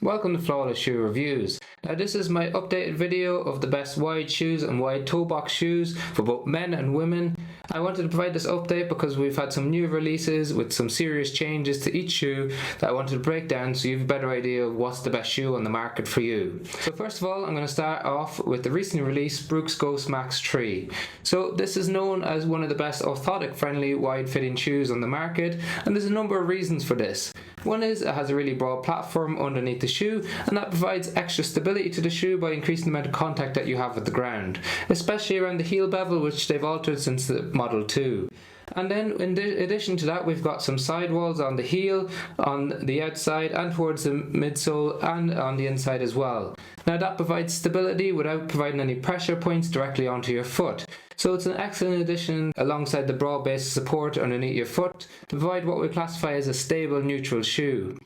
Welcome to Flawless Shoe Reviews. Now this is my updated video of the best wide shoes and wide toe box shoes for both men and women. I wanted to provide this update because we've had some new releases with some serious changes to each shoe that I wanted to break down so you have a better idea of what's the best shoe on the market for you. So first of all, I'm going to start off with the recently released Brooks Ghost Max 3. So this is known as one of the best orthotic friendly wide fitting shoes on the market, and there's a number of reasons for this. One is it has a really broad platform underneath the shoe, and that provides extra stability to the shoe by increasing the amount of contact that you have with the ground, especially around the heel bevel, which they've altered since the Model 2. And then in addition to that, we've got some sidewalls on the heel, on the outside and towards the midsole and on the inside as well. Now that provides stability without providing any pressure points directly onto your foot. So it's an excellent addition alongside the broad base of support underneath your foot to provide what we classify as a stable neutral shoe.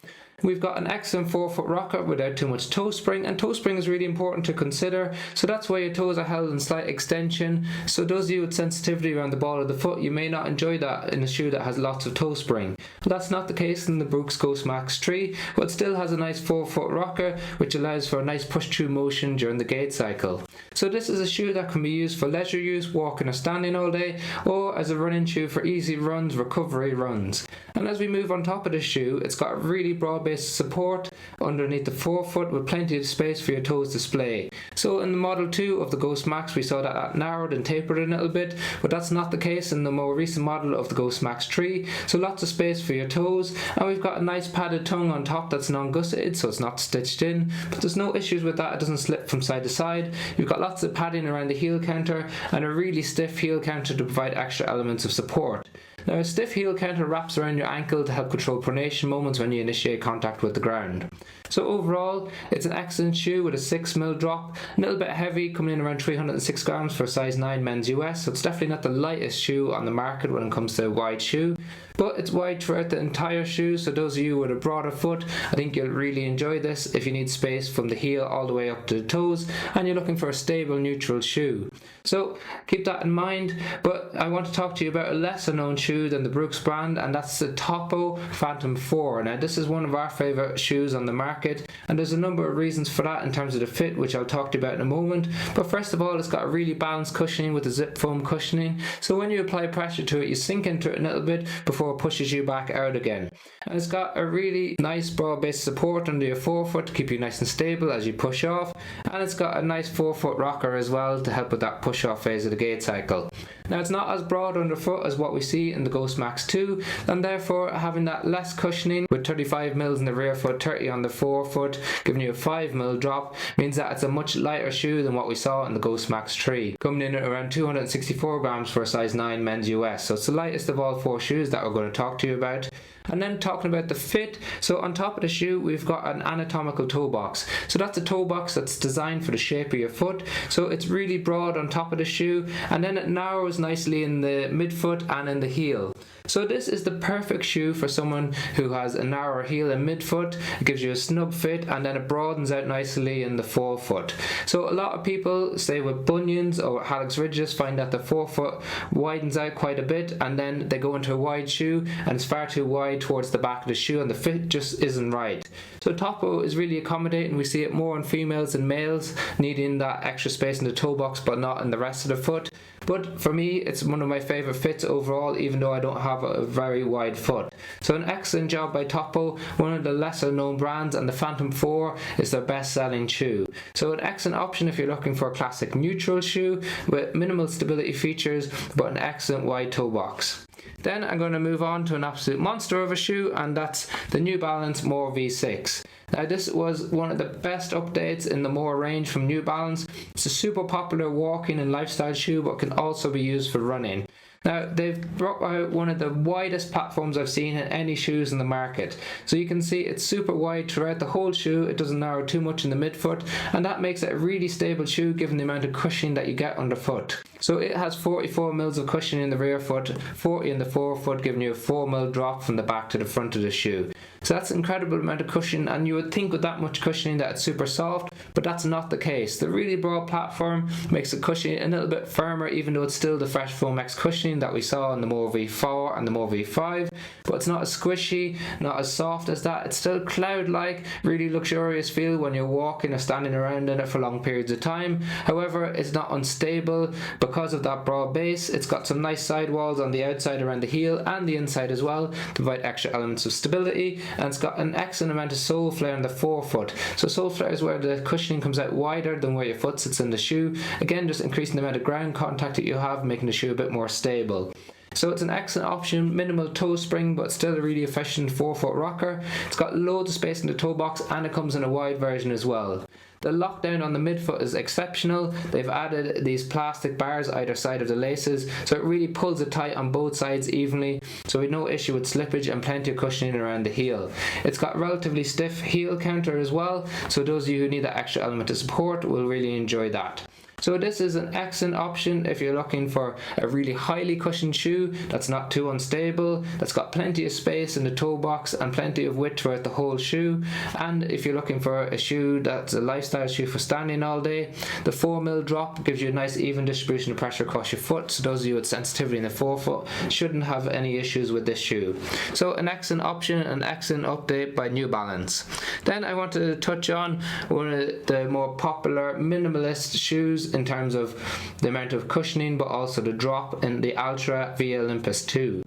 We've got an excellent forefoot rocker without too much toe spring, and toe spring is really important to consider, so that's why your toes are held in slight extension. So those of you with sensitivity around the ball of the foot, you may not enjoy that in a shoe that has lots of toe spring. But that's not the case in the Brooks Ghost Max 3, but still has a nice forefoot rocker which allows for a nice push through motion during the gait cycle. So this is a shoe that can be used for leisure use, walking or standing all day, or as a running shoe for easy runs, recovery runs. And as we move on top of the shoe, it's got a really broad base of support underneath the forefoot with plenty of space for your toes to display. So in the Model 2 of the Ghost Max, we saw that narrowed and tapered a little bit, but that's not the case in the more recent model of the Ghost Max 3. So lots of space for your toes, and we've got a nice padded tongue on top that's non-gusseted, so it's not stitched in, but there's no issues with that. It doesn't slip from side to side. You've got lots of padding around the heel counter and a really stiff heel counter to provide extra elements of support. Now a stiff heel counter wraps around your ankle to help control pronation moments when you initiate contact with the ground. So overall, it's an excellent shoe with a 6mm drop, a little bit heavy, coming in around 306 grams for a size 9 men's US, so it's definitely not the lightest shoe on the market when it comes to a wide shoe. But it's wide throughout the entire shoe, so those of you with a broader foot, I think you'll really enjoy this if you need space from the heel all the way up to the toes and you're looking for a stable neutral shoe. So keep that in mind, but I want to talk to you about a lesser known shoe than the Brooks brand, and that's the Topo Phantom 4. Now this is one of our favourite shoes on the market, and there's a number of reasons for that in terms of the fit, which I'll talk to you about in a moment. But first of all, it's got a really balanced cushioning with the zip foam cushioning, so when you apply pressure to it, you sink into it a little bit before it pushes you back out again. And it's got a really nice broad base support under your forefoot to keep you nice and stable as you push off, and it's got a nice forefoot rocker as well to help with that push off phase of the gait cycle. Now it's not as broad underfoot as what we see in the Ghost Max 2, and therefore having that less cushioning with 35mm in the rear foot, 30 on the forefoot, giving you a 5mm drop, means that it's a much lighter shoe than what we saw in the Ghost Max 3, coming in at around 264 grams for a size 9 men's US. So it's the lightest of all four shoes that we're going to talk to you about. And then talking about the fit, so on top of the shoe we've got an anatomical toe box. So that's a toe box that's designed for the shape of your foot, so it's really broad on top of the shoe, and then it narrows nicely in the midfoot and in the heel. So this is the perfect shoe for someone who has a narrower heel and midfoot. It gives you a snug fit, and then it broadens out nicely in the forefoot. So a lot of people, say with bunions or hallux rigidus, find that the forefoot widens out quite a bit, and then they go into a wide shoe and it's far too wide towards the back of the shoe and the fit just isn't right. So Topo is really accommodating. We see it more in females than males, needing that extra space in the toe box but not in the rest of the foot. But for me, it's one of my favourite fits overall, even though I don't have a very wide foot. So an excellent job by Topo, one of the lesser known brands, and the Phantom 4 is their best selling shoe. So an excellent option if you're looking for a classic neutral shoe with minimal stability features but an excellent wide toe box. Then I'm going to move on to an absolute monster of a shoe, and that's the New Balance More V6. Now this was one of the best updates in the More range from New Balance. It's a super popular walking and lifestyle shoe, but can also be used for running. Now they've brought out one of the widest platforms I've seen in any shoes in the market. So you can see it's super wide throughout the whole shoe. It doesn't narrow too much in the midfoot, and that makes it a really stable shoe given the amount of cushioning that you get underfoot. So it has 44mm of cushioning in the rear foot, 40 in the forefoot, giving you a 4mm drop from the back to the front of the shoe. So that's an incredible amount of cushioning, and you would think with that much cushioning that it's super soft, but that's not the case. The really broad platform makes the cushioning a little bit firmer, even though it's still the Fresh Foam X cushioning that we saw in the More V4 and the More V5, but it's not as squishy, not as soft as that. It's still cloud-like, really luxurious feel when you're walking or standing around in it for long periods of time. However, it's not unstable because of that broad base. It's got some nice sidewalls on the outside around the heel and the inside as well to provide extra elements of stability, and it's got an excellent amount of sole flare in the forefoot. So sole flare is where the cushioning comes out wider than where your foot sits in the shoe, again just increasing the amount of ground contact that you have, making the shoe a bit more stable. So it's an excellent option, minimal toe spring, but still a really efficient forefoot rocker. It's got loads of space in the toe box, and it comes in a wide version as well. The lockdown on the midfoot is exceptional. They've added these plastic bars either side of the laces, so it really pulls it tight on both sides evenly, so we have no issue with slippage and plenty of cushioning around the heel. It's got relatively stiff heel counter as well, so those of you who need that extra element of support will really enjoy that. So this is an excellent option if you're looking for a really highly cushioned shoe that's not too unstable, that's got plenty of space in the toe box and plenty of width throughout the whole shoe. And if you're looking for a shoe that's a lifestyle shoe for standing all day, the 4mm drop gives you a nice even distribution of pressure across your foot, so those of you with sensitivity in the forefoot shouldn't have any issues with this shoe. So an excellent option, an excellent update by New Balance. Then I wanted to touch on one of the more popular minimalist shoes in terms of the amount of cushioning, but also the drop, in the Altra Via Olympus 2.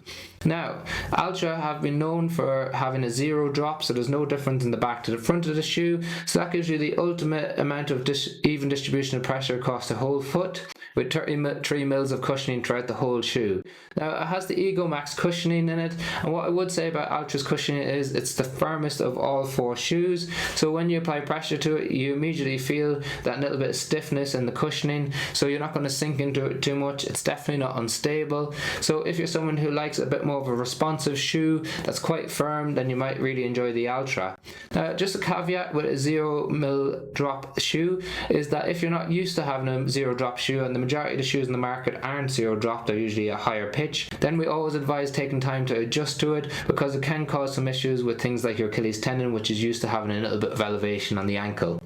Now, Altra have been known for having a zero drop, so there's no difference in the back to the front of the shoe, so that gives you the ultimate amount of even distribution of pressure across the whole foot, with 33 mils of cushioning throughout the whole shoe. Now, it has the Ego Max cushioning in it, and what I would say about Altra's cushioning is it's the firmest of all four shoes, so when you apply pressure to it, you immediately feel that little bit of stiffness in the cushioning, so you're not going to sink into it too much. It's definitely not unstable, so if you're someone who likes a bit more of a responsive shoe that's quite firm, then you might really enjoy the Altra. Now, just a caveat with a 0mm drop shoe is that if you're not used to having a zero drop shoe, and the majority of the shoes in the market aren't zero drop, they're usually a higher pitch, then we always advise taking time to adjust to it, because it can cause some issues with things like your Achilles tendon, which is used to having a little bit of elevation on the ankle.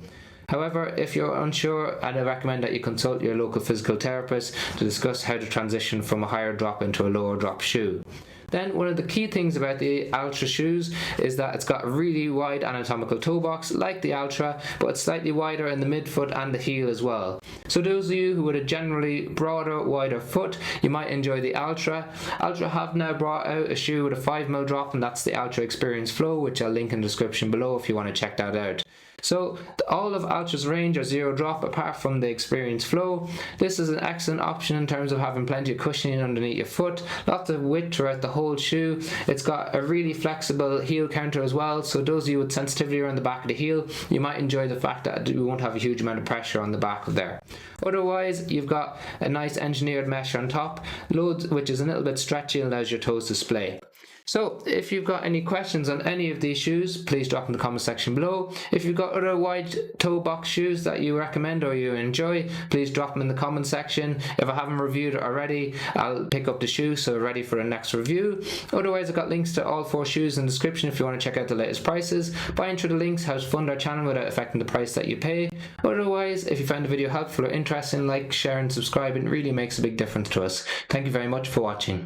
However, if you're unsure, I'd recommend that you consult your local physical therapist to discuss how to transition from a higher drop into a lower drop shoe. Then one of the key things about the Altra shoes is that it's got a really wide anatomical toe box like the Altra, but it's slightly wider in the midfoot and the heel as well. So those of you who with a generally broader, wider foot, you might enjoy the Altra. Altra have now brought out a shoe with a 5mm drop, and that's the Altra Experience Flow, which I'll link in the description below if you want to check that out. So all of Altra's range are zero drop apart from the Experience Flow. This is an excellent option in terms of having plenty of cushioning underneath your foot, lots of width throughout the whole shoe. It's got a really flexible heel counter as well, so those of you with sensitivity around the back of the heel, you might enjoy the fact that you won't have a huge amount of pressure on the back of there. Otherwise, you've got a nice engineered mesh on top, loads, which is a little bit stretchy and allows your toes to splay. So if you've got any questions on any of these shoes, please drop in the comment section below. If you've got other wide toe box shoes that you recommend or you enjoy, please drop them in the comment section. If I haven't reviewed it already, I'll pick up the shoe so ready for the next review. Otherwise, I've got links to all four shoes in the description if you want to check out the latest prices. Buying through the links helps fund our channel without affecting the price that you pay. Otherwise, if you found the video helpful or interesting, like, share and subscribe. It really makes a big difference to us. Thank you very much for watching.